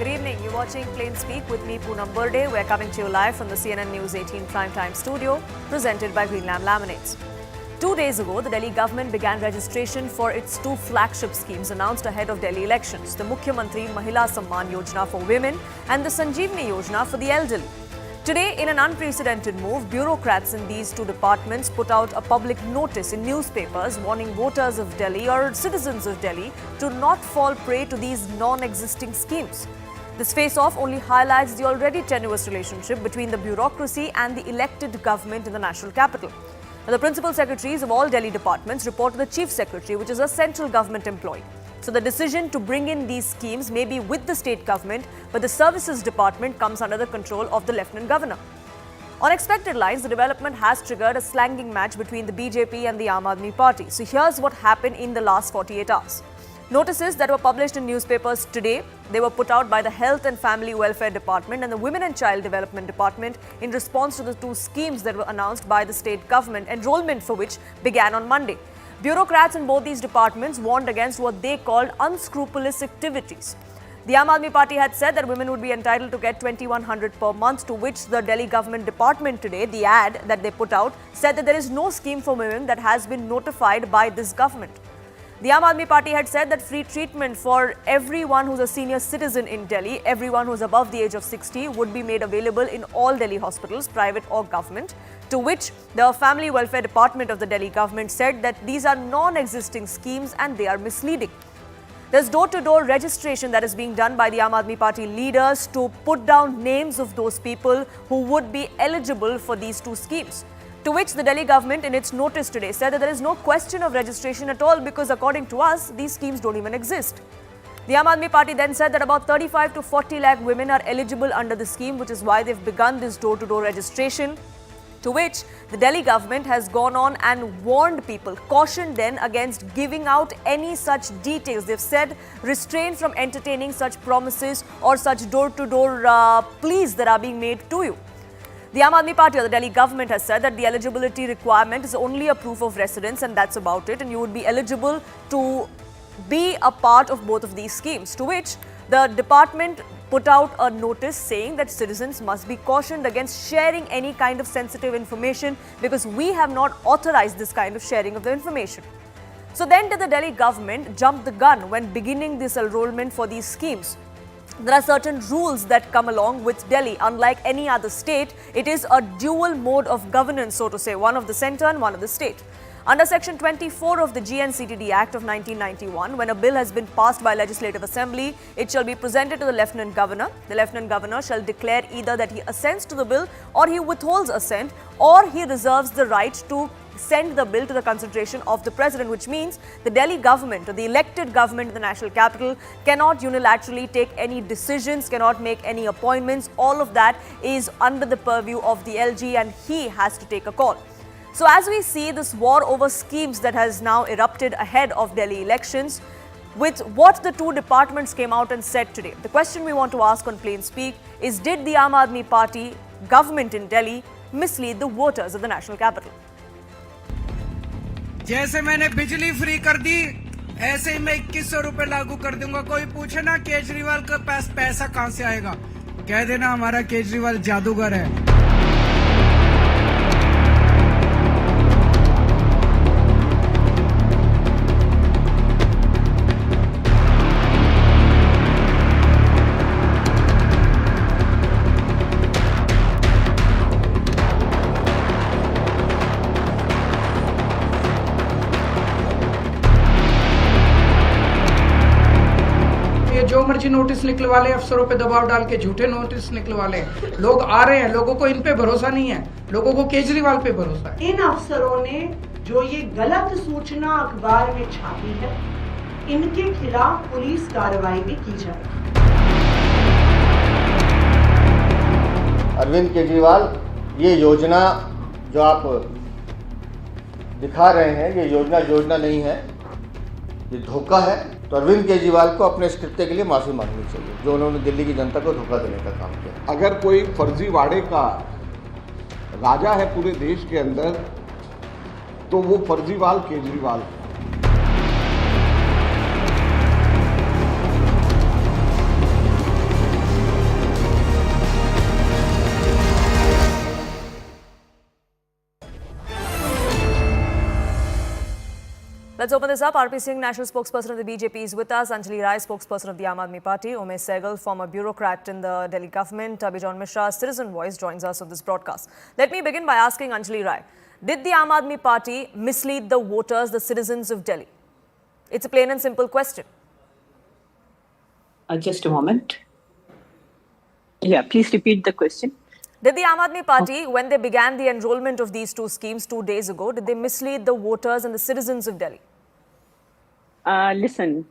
Good evening. You're watching Plain Speak with me, Poonam Burde. We're coming to you live from the CNN News 18 primetime studio, presented by Greenlam Laminates. 2 days ago, the Delhi government began registration for its two flagship schemes announced ahead of Delhi elections, the Mukhyamantri Mahila Samman Yojana for women and the Sanjeevani Yojana for the elderly. Today, in an unprecedented move, bureaucrats in these two departments put out a public notice in newspapers warning voters of Delhi or citizens of Delhi to not fall prey to these non-existing schemes. This face-off only highlights the already tenuous relationship between the bureaucracy and the elected government in the national capital. Now, the principal secretaries of all Delhi departments report to the chief secretary, which is a central government employee. So the decision to bring in these schemes may be with the state government, but the services department comes under the control of the lieutenant governor. On expected lines, the development has triggered a slanging match between the BJP and the Aam Aadmi Party. So here's what happened in the last 48 hours. Notices that were published in newspapers today, they were put out by the Health and Family Welfare Department and the Women and Child Development Department in response to the two schemes that were announced by the state government, enrollment for which began on Monday. Bureaucrats in both these departments warned against what they called unscrupulous activities. The Aam Aadmi Party had said that women would be entitled to get 2,100 per month, to which the Delhi government department today, the ad that they put out, said that there is no scheme for women that has been notified by this government. The Aam Aadmi Party had said that free treatment for everyone who's a senior citizen in Delhi, everyone who's above the age of 60, would be made available in all Delhi hospitals, private or government, to which the Family Welfare Department of the Delhi government said that these are non-existing schemes and they are misleading. There's door-to-door registration that is being done by the Aam Aadmi Party leaders to put down names of those people who would be eligible for these two schemes. To which the Delhi government in its notice today said that there is no question of registration at all because according to us, these schemes don't even exist. The Aam Aadmi Party then said that about 35 to 40 lakh women are eligible under the scheme, which is why they've begun this door-to-door registration. To which the Delhi government has gone on and warned people, cautioned them against giving out any such details. They've said refrain from entertaining such promises or such door-to-door pleas that are being made to you. The Aam Aadmi Party or the Delhi government has said that the eligibility requirement is only a proof of residence and that's about it, and you would be eligible to be a part of both of these schemes. To which the department put out a notice saying that citizens must be cautioned against sharing any kind of sensitive information because we have not authorized this kind of sharing of the information. So then did the Delhi government jump the gun when beginning this enrollment for these schemes? There are certain rules that come along with Delhi. Unlike any other state, it is a dual mode of governance, so to say, one of the centre and one of the state. Under Section 24 of the GNCTD Act of 1991, when a bill has been passed by Legislative Assembly, it shall be presented to the Lieutenant Governor. The Lieutenant Governor shall declare either that he assents to the bill or he withholds assent or he reserves the right to send the bill to the consideration of the President, which means the Delhi government or the elected government in the national capital cannot unilaterally take any decisions, cannot make any appointments. All of that is under the purview of the LG and he has to take a call. So as we see this war over schemes that has now erupted ahead of Delhi elections, with what the two departments came out and said today, the question we want to ask on Plain Speak is, did the Aam Aadmi Party government in Delhi mislead the voters of the national capital? जैसे मैंने बिजली free कर दी ऐसे ही मैं 2100 रुपए लागू कर दूंगा। कोई पूछे ना केजरीवाल का पास पैसा कहां से आएगा, कह देना हमारा केजरीवाल जादूगर है। जो मर्जी नोटिस निकलवा ले, अफसरों पे दबाव डाल के झूठे नोटिस निकलवा ले। लोग आ रहे हैं, लोगों को इन पे भरोसा नहीं है, लोगों को केजरीवाल पे भरोसा है। इन अफसरों ने जो ये गलत सूचना अखबार में छापी है, इनके खिलाफ पुलिस कार्रवाई भी की जाएगी। अरविंद केजरीवाल, ये योजना जो आप दिखा रहे हैं, ये योजना नहीं है, ये धोखा है। तो अरविंद केजरीवाल को अपने इस कृत्य के लिए माफी मांगनी चाहिए जो उन्होंने दिल्ली की जनता को धोखा देने का काम किया। अगर कोई फर्जीवाड़े का राजा है पूरे देश के अंदर तो वो फर्जीवाल केजरीवाल है। Let's open this up. RP Singh, national spokesperson of the BJP, is with us. Anjali Rai, spokesperson of the Aam Aadmi Party. Umesh Sehgal, former bureaucrat in the Delhi government. Bijon Mishra, citizen voice, joins us on this broadcast. Let me begin by asking Anjali Rai, did the Aam Aadmi Party mislead the voters, the citizens of Delhi? It's a plain and simple question. Just a moment. Yeah, please repeat the question. Did the Aam Aadmi Party, when they began the enrollment of these two schemes 2 days ago, did they mislead the voters and the citizens of Delhi? Listen,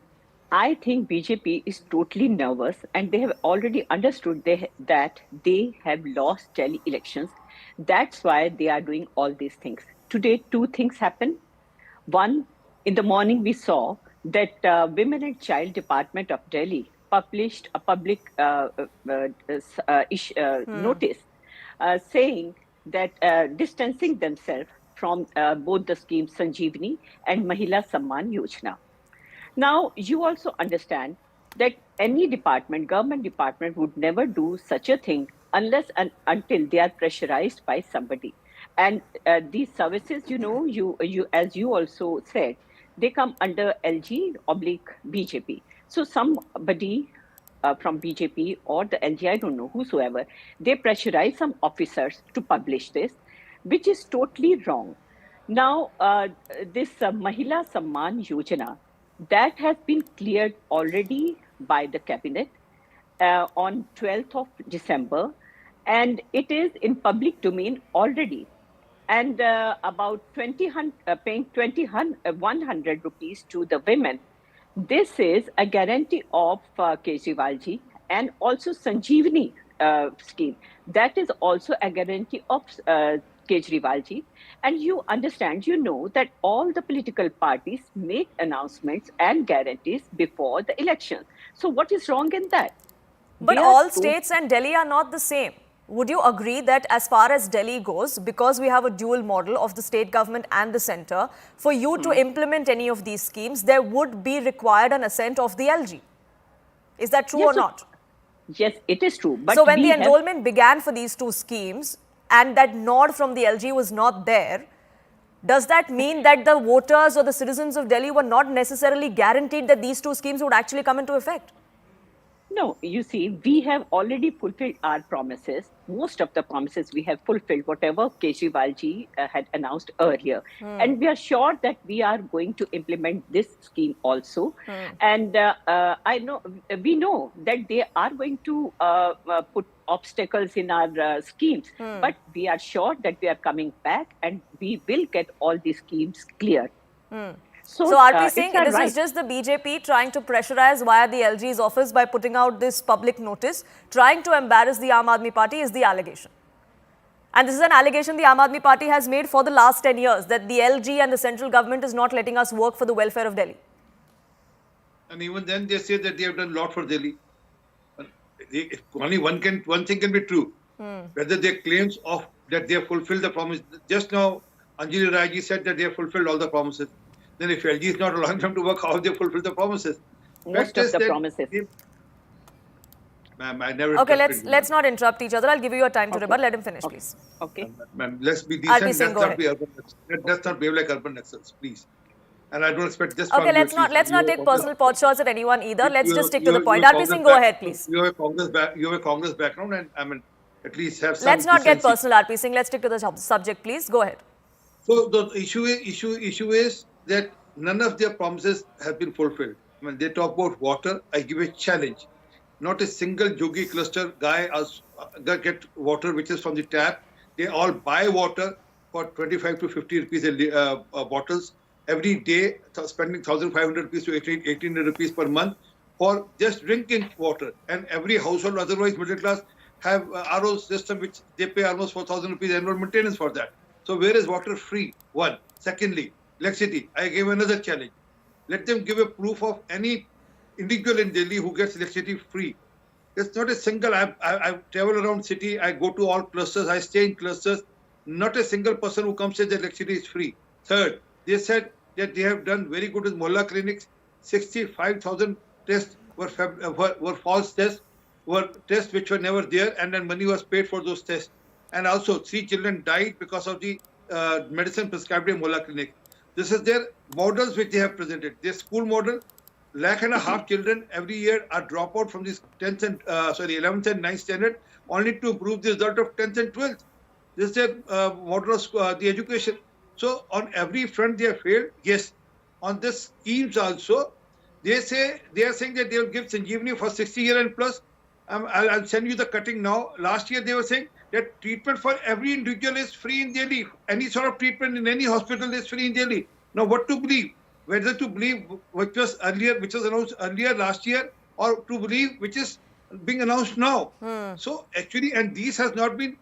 I think BJP is totally nervous and they have already understood that they have lost Delhi elections. That's why they are doing all these things. Today, two things happened. One, in the morning we saw that Women and Child Department of Delhi published a public notice saying that distancing themselves from both the schemes Sanjeevani and Mahila Samman Yojana. Now, you also understand that any department, government department, would never do such a thing unless and until they are pressurized by somebody. And these services, you as you also said, they come under LG/BJP. So somebody from BJP or the LG, I don't know, whosoever, they pressurize some officers to publish this, which is totally wrong. Now, this Mahila Samman Yojana, that has been cleared already by the cabinet on 12th of December, and it is in public domain already. And about paying 100 rupees to the women. This is a guarantee of Kejriwal ji, and also Sanjeevani scheme. That is also a guarantee of Kejriwal ji. And you understand, that all the political parties make announcements and guarantees before the election. So what is wrong in that? But all states and Delhi are not the same. Would you agree that as far as Delhi goes, because we have a dual model of the state government and the centre, for you to implement any of these schemes, there would be required an assent of the LG? Is that true or not? Yes, it is true. But so when the enrollment began for these two schemes and that nod from the LG was not there, does that mean that the voters or the citizens of Delhi were not necessarily guaranteed that these two schemes would actually come into effect? No, you see, we have already fulfilled our promises. Most of the promises we have fulfilled, whatever Kejriwal ji had announced earlier. And we are sure that we are going to implement this scheme also. And we know that they are going to put obstacles in our schemes. But we are sure that we are coming back and we will get all these schemes cleared. So RP Singh, this was just the BJP trying to pressurize via the LG's office by putting out this public notice, trying to embarrass the Aam Aadmi Party is the allegation. And this is an allegation the Aam Aadmi Party has made for the last 10 years, that the LG and the central government is not letting us work for the welfare of Delhi. And even then they say that they have done a lot for Delhi. Only one thing can be true, whether their claims of that they have fulfilled the promise. Just now, Anjali Rai ji said that they have fulfilled all the promises. Then if LG is not allowing them to work, how have they fulfilled the promises? Most of the promises. Ma'am, I never... Okay, let's not interrupt each other. I'll give you your time to rebut. Let him finish, please. Okay. Ma'am, let's be decent. RP Singh, Let's not behave like urban Naxals, please. And I don't expect just... Okay, let's not take personal pot shots at anyone either. Let's just stick to the point. RP Singh, go ahead, please. You have a Congress background, and I mean, at least have some... Let's not get personal, RP Singh. Let's stick to the subject, please. Go ahead. So the issue is that none of their promises have been fulfilled. When they talk about water, I give a challenge. Not a single Jogi cluster guy get water which is from the tap. They all buy water for 25 to 50 rupees bottles every day, spending 1,500 rupees to 1,800 rupees per month for just drinking water. And every household, otherwise middle class, have RO system which they pay almost 4,000 rupees annual maintenance for that. So where is water free? One. Secondly, electricity. I gave another challenge. Let them give a proof of any individual in Delhi who gets electricity free. It's not a single, I travel around city, I go to all clusters, I stay in clusters. Not a single person who comes says that electricity is free. Third, they said that they have done very good with Mohalla clinics. 65,000 tests were false tests, were tests which were never there, and then money was paid for those tests. And also 3 children died because of the medicine prescribed in Mohalla clinic. This is their models which they have presented. Their school model, 1.5 lakh children every year are drop out from this 11th and 9th standard, only to improve the result of 10th and 12th. This is their model of the education. So on every front they have failed. Yes, on this schemes also, they are saying that they will give Sanjeevani for 60 years and plus. I'll send you the cutting now. Last year they were saying that treatment for every individual is free in Delhi. Any sort of treatment in any hospital is free in Delhi. Now what to believe? Whether to believe which was announced earlier last year, or to believe which is being announced now. So actually, and these has not been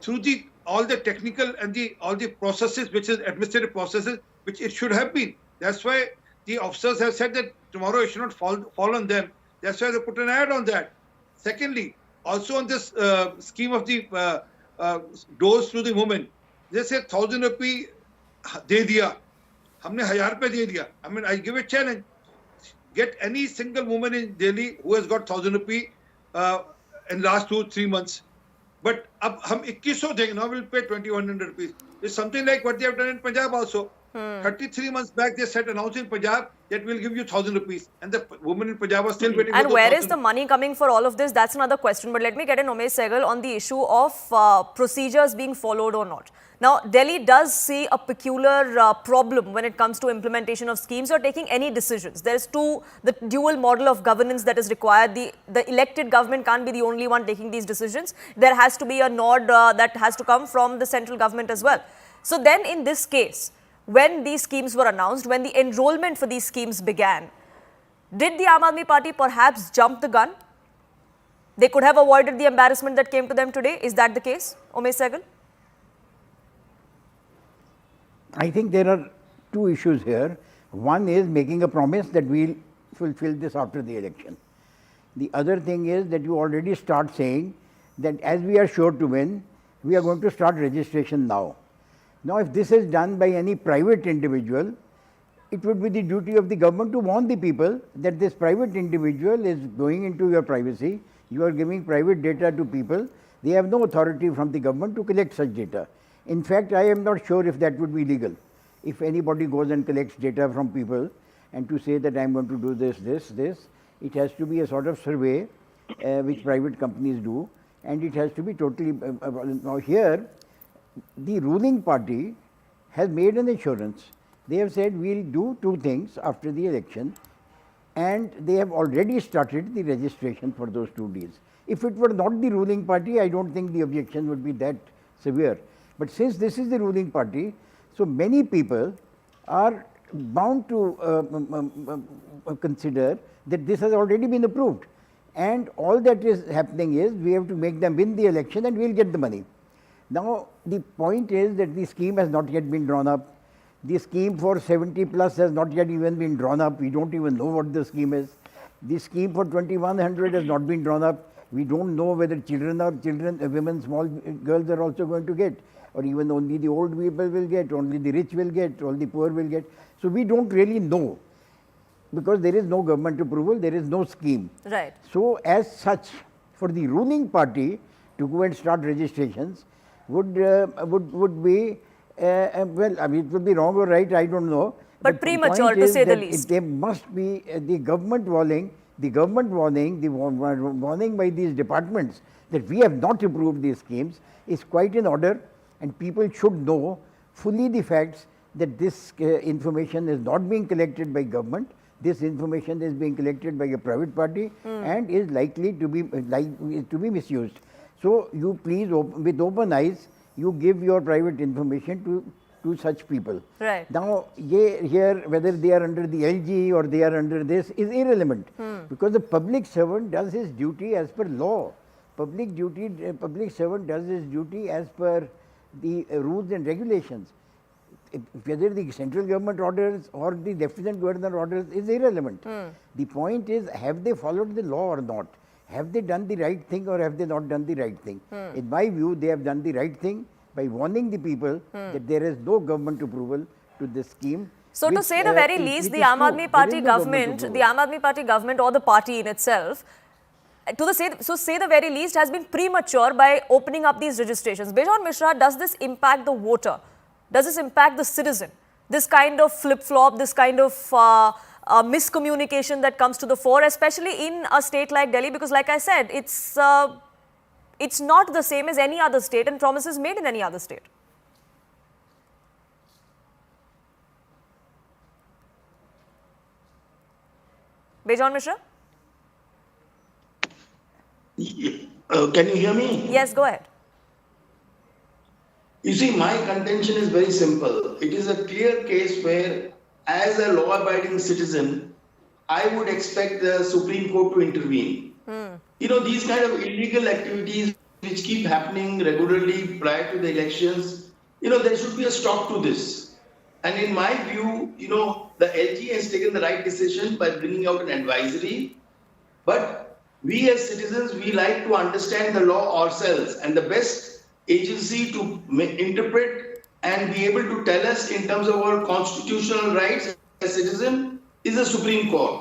through all the technical and all the processes, which is administrative processes, which it should have been. That's why the officers have said that tomorrow it should not fall on them. That's why they put an ad on that. Secondly, also on this scheme of the dose to the women, they say 1,000 rupee de diya. हमने 1,000 रुपए दे दिया. I mean, I give a challenge. Get any single woman in Delhi who has got 1,000 rupee in last 2-3 months. But अब हम 2,100 देंगे. Now we'll pay 2,100 rupees. It's something like what they have done in Punjab also. 33 months back, they said announced in Punjab that we'll give you 1,000 rupees. And the women in Punjab are still waiting for And where is the money coming for all of this? That's another question. But let me get in Umesh Sehgal on the issue of procedures being followed or not. Now, Delhi does see a peculiar problem when it comes to implementation of schemes or taking any decisions. There's the dual model of governance that is required. The elected government can't be the only one taking these decisions. There has to be a nod that has to come from the central government as well. So then in this case, when these schemes were announced, when the enrollment for these schemes began, did the Aam Aadmi Party perhaps jump the gun? They could have avoided the embarrassment that came to them today. Is that the case, Umesh Sehgal? I think there are two issues here. One is making a promise that we'll fulfill this after the election. The other thing is that you already start saying that as we are sure to win, we are going to start registration now. Now, if this is done by any private individual, it would be the duty of the government to warn the people that this private individual is going into your privacy. You are giving private data to people. They have no authority from the government to collect such data. In fact, I am not sure if that would be legal. If anybody goes and collects data from people and to say that I am going to do this, it has to be a sort of survey which private companies do, and it has to be totally. Now here, the ruling party has made an assurance. They have said we will do two things after the election, and they have already started the registration for those 2 deals. If it were not the ruling party, I don't think the objection would be that severe. But since this is the ruling party, so many people are bound to consider that this has already been approved. And all that is happening is we have to make them win the election and we will get the money. Now, the point is that the scheme has not yet been drawn up. The scheme for 70 plus has not yet even been drawn up. We don't even know what the scheme is. The scheme for 2,100 has not been drawn up. We don't know whether women, small girls are also going to get, or even only the old people will get, only the rich will get, all the poor will get. So we don't really know, because there is no government approval, there is no scheme. Right. So as such, for the ruling party to go and start registrations would be, well, I mean, it would be wrong or right, I don't know. But premature, to say the least. There must be the government warning, the warning by these departments that we have not approved these schemes is quite in order, and people should know fully the facts that this information is not being collected by government. This information is being collected by a private party and is likely to be misused. So you please, with open eyes, you give your private information to such people. Right. Now, here whether they are under the LG or they are under this is irrelevant, because the public servant does his duty as per law. Public servant does his duty as per the rules and regulations. Whether the central government orders or the Lieutenant Governor orders is irrelevant. The point is, have they followed the law or not? Have they done the right thing or have they not done the right thing? In my view, they have done the right thing by warning the people that there is no government approval to this scheme. So to say the very least, the Aam Aadmi Party government or the party in itself, say the very least, has been premature by opening up these registrations. Bejon Mishra, does this impact the voter? Does this impact the citizen? this kind of flip-flop, this kind of miscommunication that comes to the fore, especially in a state like Delhi, because like I said, it's not the same as any other state and promises made in any other state. Bejon Mishra? Can you hear me? Yes, go ahead. You see, my contention is very simple. It is a clear case where, as a law-abiding citizen, I would expect the Supreme Court to intervene. You know, these kind of illegal activities which keep happening regularly prior to the elections, you know, there should be a stop to this. And in my view, you know, the LG has taken the right decision by bringing out an advisory. But we as citizens, we like to understand the law ourselves. And the best agency to interpret and be able to tell us in terms of our constitutional rights as citizens is the Supreme Court.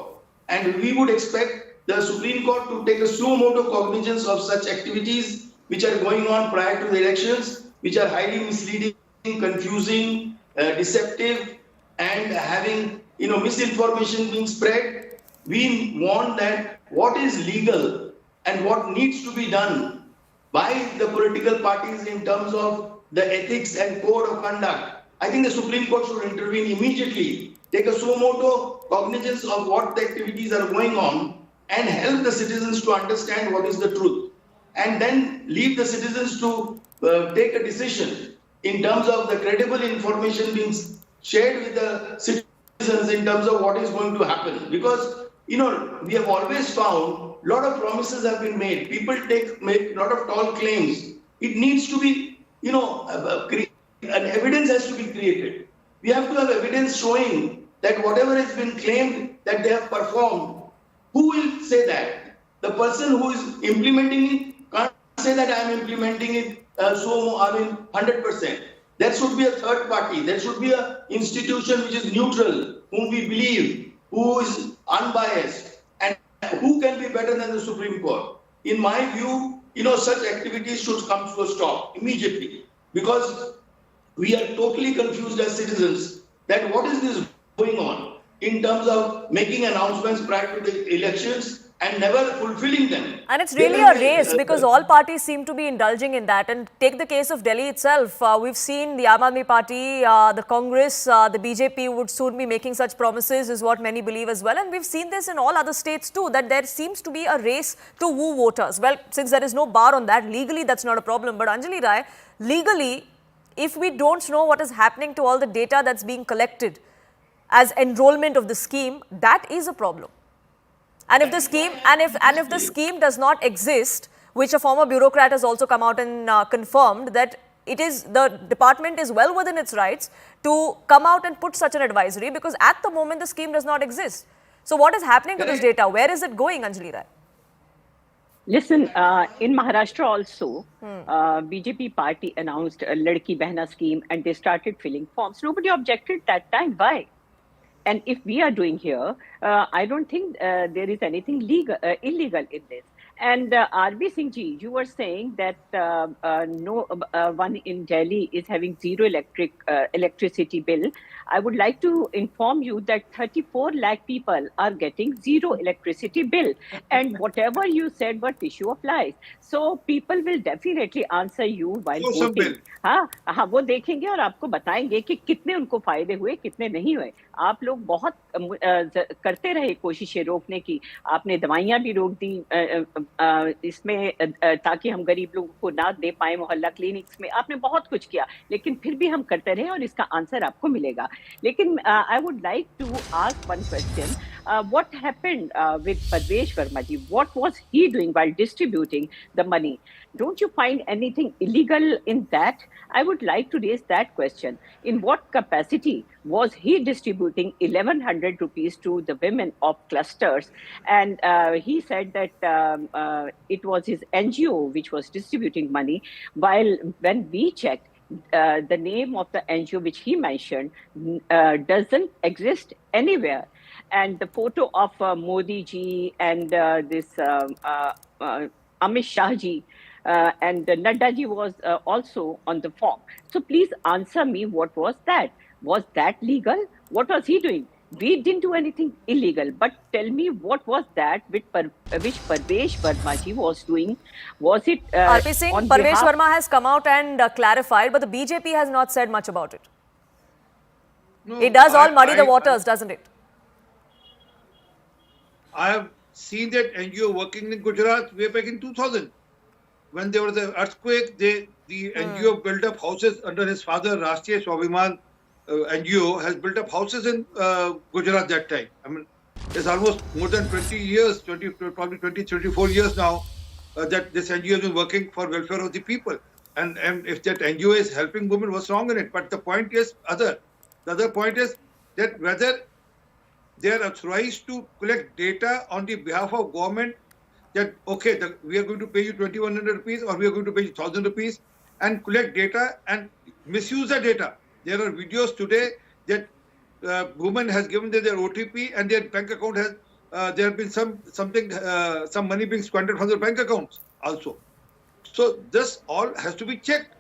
And we would expect the Supreme Court to take a suo motu cognizance of such activities which are going on prior to the elections, which are highly misleading, confusing, deceptive, and having, you know, misinformation being spread. We want that what is legal and what needs to be done by the political parties in terms of the ethics and code of conduct. I think the Supreme Court should intervene immediately, take a suo motu cognizance of what the activities are going on, and help the citizens to understand what is the truth, and then leave the citizens to take a decision in terms of the credible information being shared with the citizens in terms of what is going to happen. Because, you know, we have always found a lot of promises have been made. People make a lot of tall claims. It needs to be, you know, an evidence has to be created. We have to have evidence showing that whatever has been claimed that they have performed, who will say that? The person who is implementing it can't say that I am implementing it 100%. There should be a third party. There should be an institution which is neutral, whom we believe, who is unbiased, and who can be better than the Supreme Court. In my view, you know, such activities should come to a stop immediately, because we are totally confused as citizens that what is this going on in terms of making announcements prior to the elections and never fulfilling them. And it's really a race because all parties seem to be indulging in that. And take the case of Delhi itself. We've seen the Aam Aadmi Party, the Congress, the BJP would soon be making such promises, is what many believe as well. And we've seen this in all other states too, that there seems to be a race to woo voters. Well, since there is no bar on that, legally that's not a problem. But Anjali Rai, legally, if we don't know what is happening to all the data that's being collected as enrollment of the scheme, that is a problem. And if the scheme if the scheme does not exist, which a former bureaucrat has also come out and confirmed that it is, the department is well within its rights to come out and put such an advisory, because at the moment the scheme does not exist. So what is happening to this data? Where is it going, Anjali Rai? Listen, in Maharashtra also, BJP party announced a Ladki Behna scheme and they started filling forms. Nobody objected that time. Why? And if we are doing here, I don't think there is anything illegal in this. And R.B. Singh ji, you were saying that no one in Delhi is having zero electricity bill. I would like to inform you that 34 lakh people are getting zero electricity bill. And whatever you said was issue of lies. So people will definitely answer you while voting. हाँ, वो देखेंगे और आपको बताएंगे कि कितने उनको फायदे हुए, कितने नहीं हुए. आप लोग बहुत करते रहे कोशिशें रोकने की. आपने दवाइयाँ भी रोक दी इसमें ताकि हम गरीब लोगों को ना दे पाए मोहल्ला क्लिनिक्स में. आपने बहुत कुछ किया, लेकिन फिर भी हम करते रहे और इसका आंसर आपको मिलेगा. लेकिन I would like to ask one question. What happened with Parvesh Verma ji? What was he doing while distributing the money? Don't you find anything illegal in that? I would like to raise that question. In what capacity was he distributing 1100 rupees to the women of clusters? And he said that it was his NGO which was distributing money, while when we checked, the name of the NGO which he mentioned doesn't exist anywhere. And the photo of Modi ji and this Amit Shah ji and Nadda ji was also on the form. So please answer me, what was that? Was that legal? What was he doing? We didn't do anything illegal. But tell me, what was that which Parvesh Verma ji was doing? Was it RP Singh, on Parvesh behalf? Verma has come out and clarified, but the BJP has not said much about it. No, It does all muddy the waters, doesn't it? I have seen that NGO working in Gujarat way back in 2000. When there was an earthquake, the NGO built up houses under his father, Rashtriya Swabhiman NGO has built up houses in Gujarat that time. I mean, it's almost more than 20 years, probably 20, 24 years now that this NGO has been working for welfare of the people. And if that NGO is helping women, what's wrong in it? But the point is other. The other point is that whether they are authorized to collect data on the behalf of government, that okay, we are going to pay you 2,100 rupees or we are going to pay you 1,000 rupees and collect data and misuse the data. There are videos today that woman has given their OTP and their bank account has there have been some money being squandered from their bank accounts also. So this all has to be checked.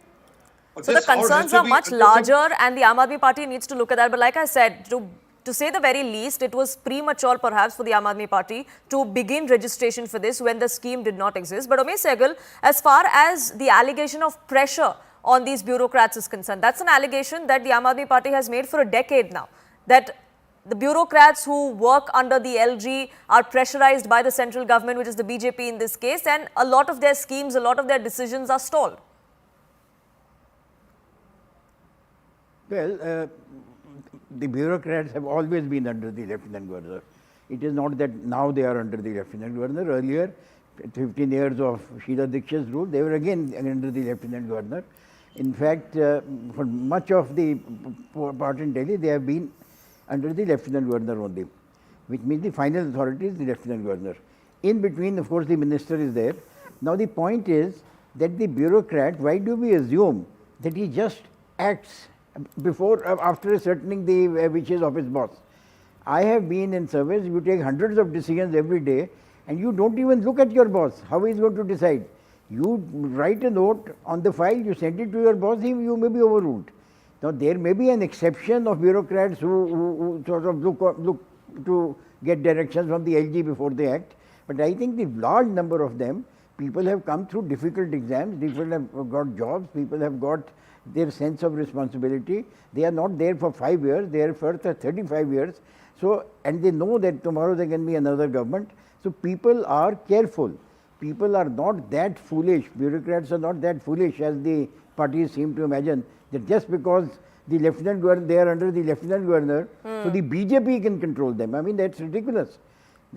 So the concerns are much larger, and the Aam Aadmi Party needs to look at that. But like I said, to say the very least, it was premature perhaps for the Aam Aadmi Party to begin registration for this when the scheme did not exist. But Umesh Sehgal, as far as the allegation of pressure on these bureaucrats is concerned, that's an allegation that the Aam Aadmi Party has made for a decade now, that the bureaucrats who work under the LG are pressurized by the central government, which is the BJP in this case, and a lot of their schemes, a lot of their decisions are stalled. Well, the bureaucrats have always been under the Lieutenant Governor. It is not that now they are under the Lieutenant Governor. Earlier, 15 years of Sheila Dikshit's rule, they were again under the Lieutenant Governor. In fact, for much of the part in Delhi, they have been under the Lieutenant Governor only, which means the final authority is the Lieutenant Governor. In between, of course, the minister is there. Now, the point is that the bureaucrat, why do we assume that he just acts after ascertaining the wishes of his boss? I have been in service, you take hundreds of decisions every day and you don't even look at your boss, how he is going to decide. You write a note on the file, you send it to your boss, you may be overruled. Now there may be an exception of bureaucrats who sort of look to get directions from the LG before they act, but I think the large number of them, people have come through difficult exams, people have got jobs, people have got their sense of responsibility. They are not there for 5 years, they are for 35 years. So, and they know that tomorrow there can be another government. So people are careful. People are not that foolish. Bureaucrats are not that foolish as the parties seem to imagine, that just because the Lieutenant Governor, they are under the Lieutenant Governor, so the BJP can control them. I mean, that's ridiculous.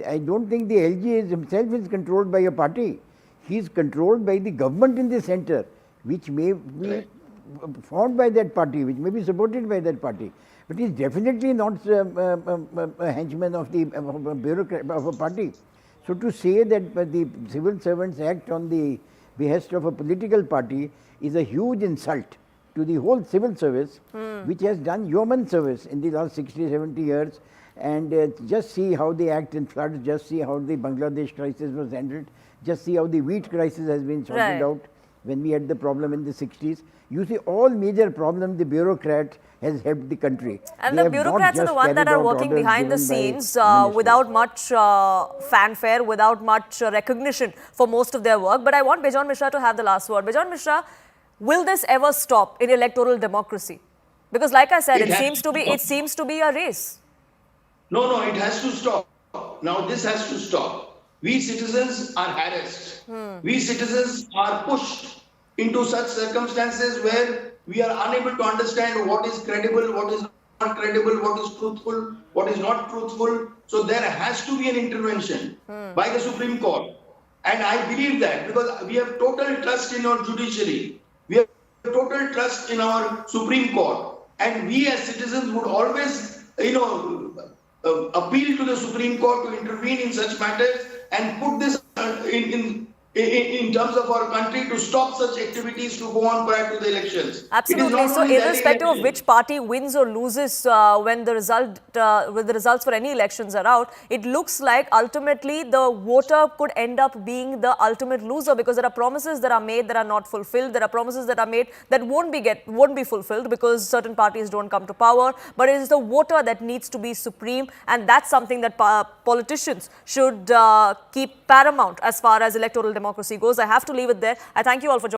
I don't think the LG himself is controlled by a party. He is controlled by the government in the center, which may be formed by that party, which may be supported by that party. But he is definitely not a henchman of the bureaucrat of a party. So to say that the civil servants act on the behest of a political party is a huge insult to the whole civil service, which has done yeoman service in the last 60, 70 years. And just see how they act in floods, just see how the Bangladesh crisis was handled, just see how the wheat crisis has been sorted out when we had the problem in the 60s. You see, all major problems, the bureaucrat has helped the country. And the bureaucrats are the ones that are working behind the scenes without much fanfare, without much recognition for most of their work. But I want Bijon Mishra to have the last word. Bijon Mishra, will this ever stop in electoral democracy? Because like I said, it seems to be a race. No, it has to stop. Now this has to stop. We citizens are harassed. We citizens are pushed into such circumstances where we are unable to understand what is credible, what is not credible, what is truthful, what is not truthful. So there has to be an intervention by the Supreme Court. And I believe that because we have total trust in our judiciary. We have total trust in our Supreme Court. And we as citizens would always, appeal to the Supreme Court to intervene in such matters and put this in terms of our country to stop such activities to go on prior to the elections. Absolutely. So, irrespective of which party wins or loses when the results for any elections are out, it looks like ultimately the voter could end up being the ultimate loser, because there are promises that are made that are not fulfilled. There are promises that are made that won't be fulfilled because certain parties don't come to power. But it is the voter that needs to be supreme, and that's something that politicians should keep paramount as far as electoral democracy goes. I have to leave it there. I thank you all for joining.